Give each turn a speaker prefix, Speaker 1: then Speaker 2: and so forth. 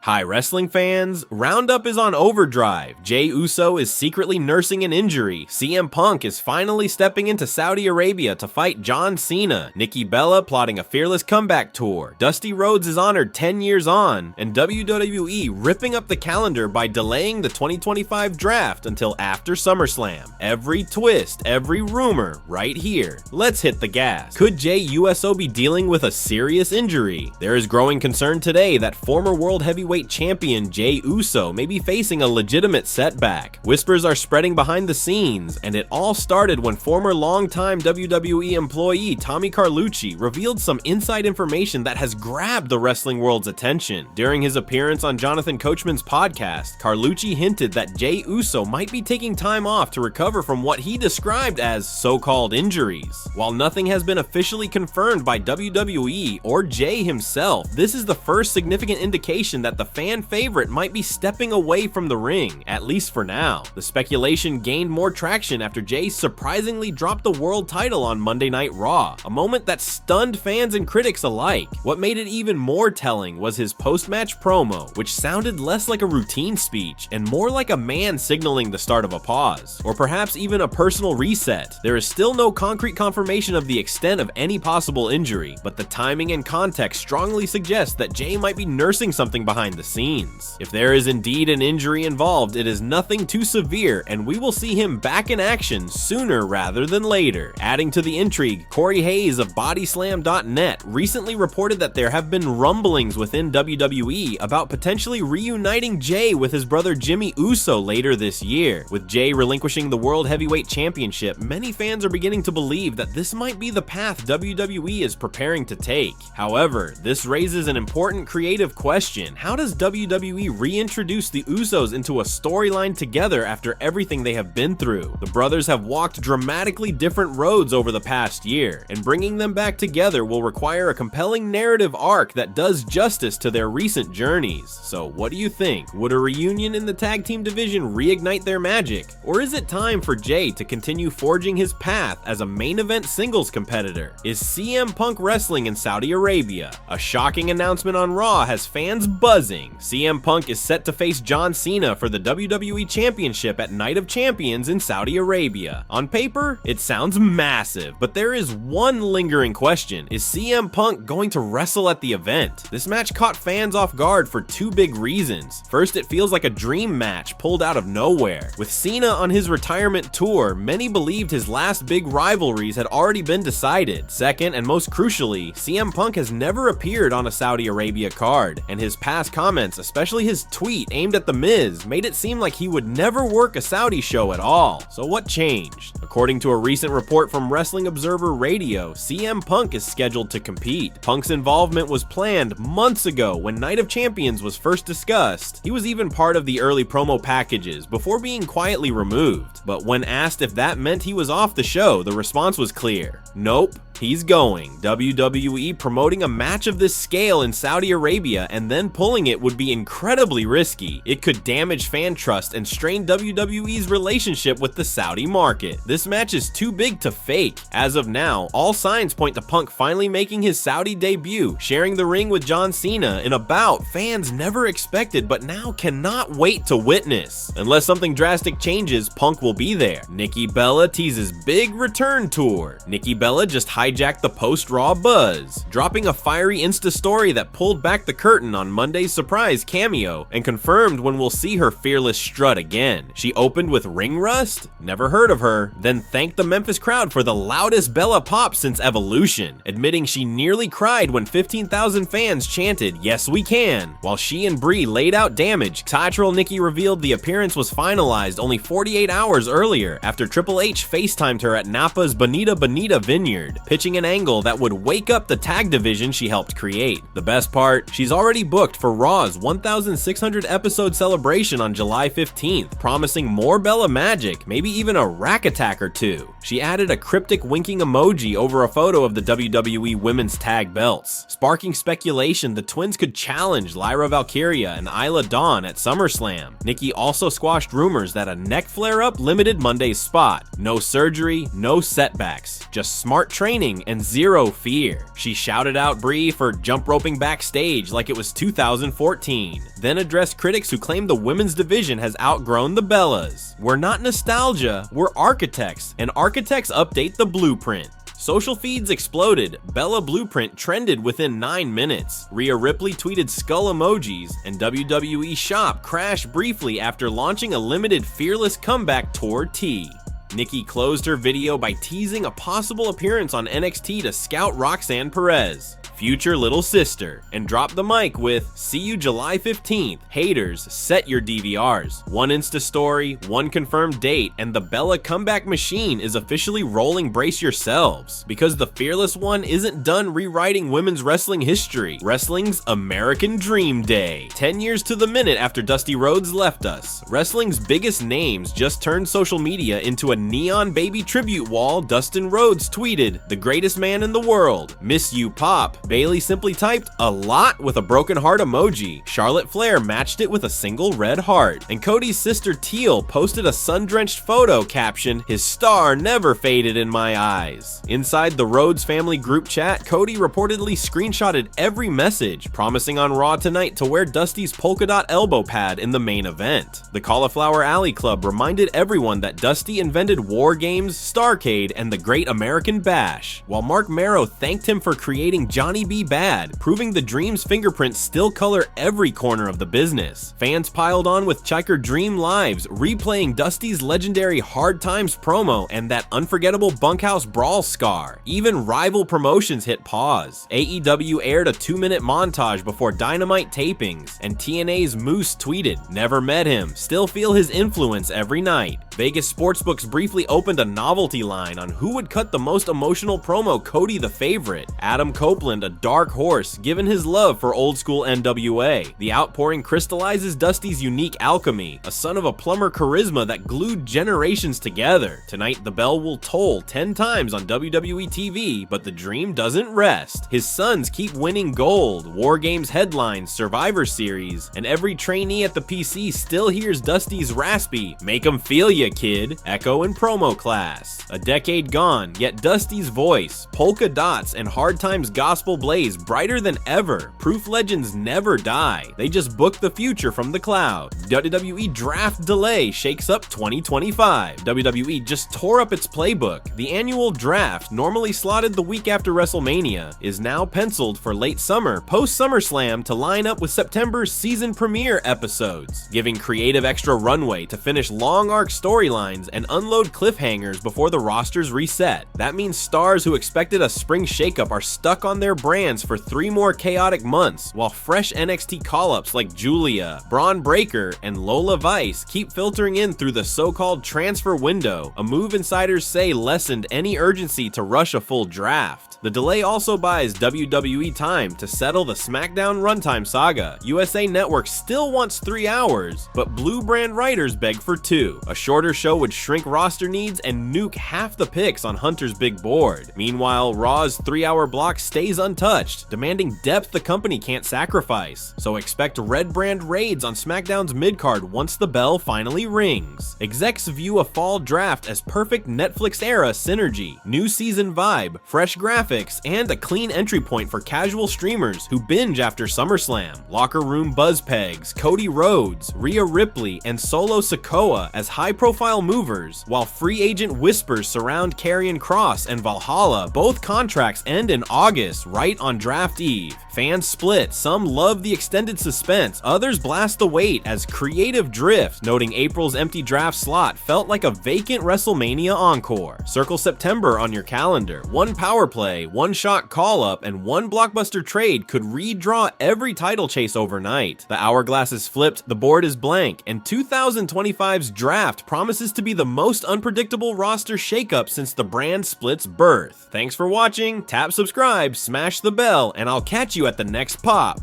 Speaker 1: Hi wrestling fans, Roundup is on overdrive, Jey Uso is secretly nursing an injury, CM Punk is finally stepping into Saudi Arabia to fight John Cena, Nikki Bella plotting a fearless comeback tour, Dusty Rhodes is honored 10 years on, and WWE ripping up the calendar by delaying the 2025 draft until after SummerSlam. Every twist, every rumor, right here. Let's hit the gas. Could Jey Uso be dealing with a serious injury? There is growing concern today that former World Heavyweight Champion Jey Uso may be facing a legitimate setback. Whispers are spreading behind the scenes, and it all started when former longtime WWE employee Tommy Carlucci revealed some inside information that has grabbed the wrestling world's attention. During his appearance on Jonathan Coachman's podcast, Carlucci hinted that Jey Uso might be taking time off to recover from what he described as so-called injuries. While nothing has been officially confirmed by WWE or Jey himself, this is the first significant indication that the fan favorite might be stepping away from the ring, at least for now. The speculation gained more traction after Jey surprisingly dropped the world title on Monday Night Raw, a moment that stunned fans and critics alike. What made it even more telling was his post-match promo, which sounded less like a routine speech and more like a man signaling the start of a pause, or perhaps even a personal reset. There is still no concrete confirmation of the extent of any possible injury, but the timing and context strongly suggest that Jey might be nursing something behind the scenes. If there is indeed an injury involved, it is nothing too severe, and we will see him back in action sooner rather than later. Adding to the intrigue, Corey Hayes of Bodyslam.net recently reported that there have been rumblings within WWE about potentially reuniting Jey with his brother Jimmy Uso later this year. With Jey relinquishing the World Heavyweight Championship, many fans are beginning to believe that this might be the path WWE is preparing to take. However, this raises an important creative question. How does WWE reintroduce the Usos into a storyline together after everything they have been through? The brothers have walked dramatically different roads over the past year, and bringing them back together will require a compelling narrative arc that does justice to their recent journeys. So what do you think? Would a reunion in the tag team division reignite their magic? Or is it time for Jey to continue forging his path as a main event singles competitor? Is CM Punk wrestling in Saudi Arabia? A shocking announcement on Raw has fans buzzing. CM Punk is set to face John Cena for the WWE Championship at Night of Champions in Saudi Arabia. On paper, it sounds massive, but there is one lingering question. Is CM Punk going to wrestle at the event? This match caught fans off guard for two big reasons. First, it feels like a dream match pulled out of nowhere. With Cena on his retirement tour, many believed his last big rivalries had already been decided. Second, and most crucially, CM Punk has never appeared on a Saudi Arabia card, and his past comments, especially his tweet aimed at The Miz, made it seem like he would never work a Saudi show at all. So what changed? According to a recent report from Wrestling Observer Radio, CM Punk is scheduled to compete. Punk's involvement was planned months ago when Night of Champions was first discussed. He was even part of the early promo packages before being quietly removed. But when asked if that meant he was off the show, the response was clear. Nope. He's going. WWE promoting a match of this scale in Saudi Arabia and then pulling it would be incredibly risky. It could damage fan trust and strain WWE's relationship with the Saudi market. This match is too big to fake. As of now, all signs point to Punk finally making his Saudi debut, sharing the ring with John Cena in a bout fans never expected but now cannot wait to witness. Unless something drastic changes, Punk will be there. Nikki Bella teases big return tour. Nikki Bella just hijacked the post-Raw buzz, dropping a fiery Insta story that pulled back the curtain on Monday's surprise cameo and confirmed when we'll see her fearless strut again. She opened with ring rust? Never heard of her. Then thanked the Memphis crowd for the loudest Bella pop since Evolution, admitting she nearly cried when 15,000 fans chanted, "Yes we can." While she and Brie laid out damage, Tyrell Nikki revealed the appearance was finalized only 48 hours earlier after Triple H FaceTimed her at Napa's Bonita Vineyard, pitching an angle that would wake up the tag division she helped create. The best part, she's already booked for Raw's 1,600 episode celebration on July 15th, promising more Bella magic, maybe even a rack attack or two. She added a cryptic winking emoji over a photo of the WWE Women's Tag Belts, sparking speculation the twins could challenge Lyra Valkyria and Isla Dawn at SummerSlam. Nikki also squashed rumors that a neck flare-up limited Monday's spot. No surgery, no setbacks, just smart training and zero fear. She shouted out Brie for jump roping backstage like it was 2014, then addressed critics who claim the women's division has outgrown the Bellas. We're not nostalgia, we're architects, and architects update the blueprint. Social feeds exploded, Bella Blueprint trended within 9 minutes, Rhea Ripley tweeted skull emojis, and WWE Shop crashed briefly after launching a limited Fearless Comeback Tour tee. Nikki closed her video by teasing a possible appearance on NXT to scout Roxanne Perez, future little sister, and dropped the mic with, "See you July 15th, haters, set your DVRs." One Insta story, one confirmed date, and the Bella comeback machine is officially rolling. Brace yourselves, because the Fearless One isn't done rewriting women's wrestling history. Wrestling's American Dream Day. 10 years to the minute after Dusty Rhodes left us, wrestling's biggest names just turned social media into a neon baby tribute wall. Dustin Rhodes tweeted, "The greatest man in the world, miss you Pop." Bailey simply typed "a lot" with a broken heart emoji. Charlotte Flair matched it with a single red heart. And Cody's sister Teal posted a sun-drenched photo captioned, "His star never faded in my eyes." Inside the Rhodes family group chat, Cody reportedly screenshotted every message, promising on Raw tonight to wear Dusty's polka dot elbow pad in the main event. The Cauliflower Alley Club reminded everyone that Dusty invented War Games, Starrcade, and the Great American Bash, while Mark Marrow thanked him for creating Johnny B. Bad, proving the Dream's fingerprints still color every corner of the business. Fans piled on with Chiker Dream Lives, replaying Dusty's legendary Hard Times promo and that unforgettable bunkhouse brawl scar. Even rival promotions hit pause. AEW aired a 2-minute montage before Dynamite tapings, and TNA's Moose tweeted, "Never met him, still feel his influence every night." Vegas sportsbooks briefly opened a novelty line on who would cut the most emotional promo. Cody the favorite, Adam Copeland a dark horse given his love for old school NWA. The outpouring crystallizes Dusty's unique alchemy, a son of a plumber charisma that glued generations together. Tonight the bell will toll 10 times on WWE TV, but the Dream doesn't rest. His sons keep winning gold, War Games headlines, Survivor Series, and every trainee at the PC still hears Dusty's raspy "make 'em feel ya kid" echo in promo class. A decade gone, yet Dusty's voice, polka dots, and Hard Times gospel blaze brighter than ever. Proof legends never die, they just book the future from the cloud. WWE Draft Delay shakes up 2025. WWE just tore up its playbook. The annual draft, normally slotted the week after WrestleMania, is now penciled for late summer, post SummerSlam, to line up with September's season premiere episodes, giving creative extra runway to finish long arc storylines and unload cliffhangers before the rosters reset. That means stars who expected a spring shakeup are stuck on their brands for 3 more chaotic months, while fresh NXT call-ups like Julia, Braun Breaker, and Lola Vice keep filtering in through the so-called transfer window, a move insiders say lessened any urgency to rush a full draft. The delay also buys WWE time to settle the SmackDown runtime saga. USA Network still wants 3 hours, but Blue Brand writers beg for 2. A shorter show would shrink roster needs and nuke half the picks on Hunter's big board. Meanwhile, Raw's 3-hour block stays untouched, demanding depth the company can't sacrifice. So expect Red Brand raids on SmackDown's midcard once the bell finally rings. Execs view a fall draft as perfect Netflix-era synergy, new season vibe, fresh graphics, and a clean entry point for casual streamers who binge after SummerSlam. Locker room buzz pegs, Cody Rhodes, Rhea Ripley, and Solo Sikoa as high-profile movers, while free agent whispers surround Karrion Kross and Valhalla. Both contracts end in August, right on draft eve. Fans split, some love the extended suspense, others blast the wait as creative drift, noting April's empty draft slot felt like a vacant WrestleMania encore. Circle September on your calendar. One power play, one shot call-up, and one blockbuster trade could redraw every title chase overnight. The hourglass is flipped, the board is blank, and 2025's draft promises to be the most unpredictable roster shakeup since the brand split's birth. Thanks for watching, tap subscribe, smash the bell, and I'll catch you at the next pop.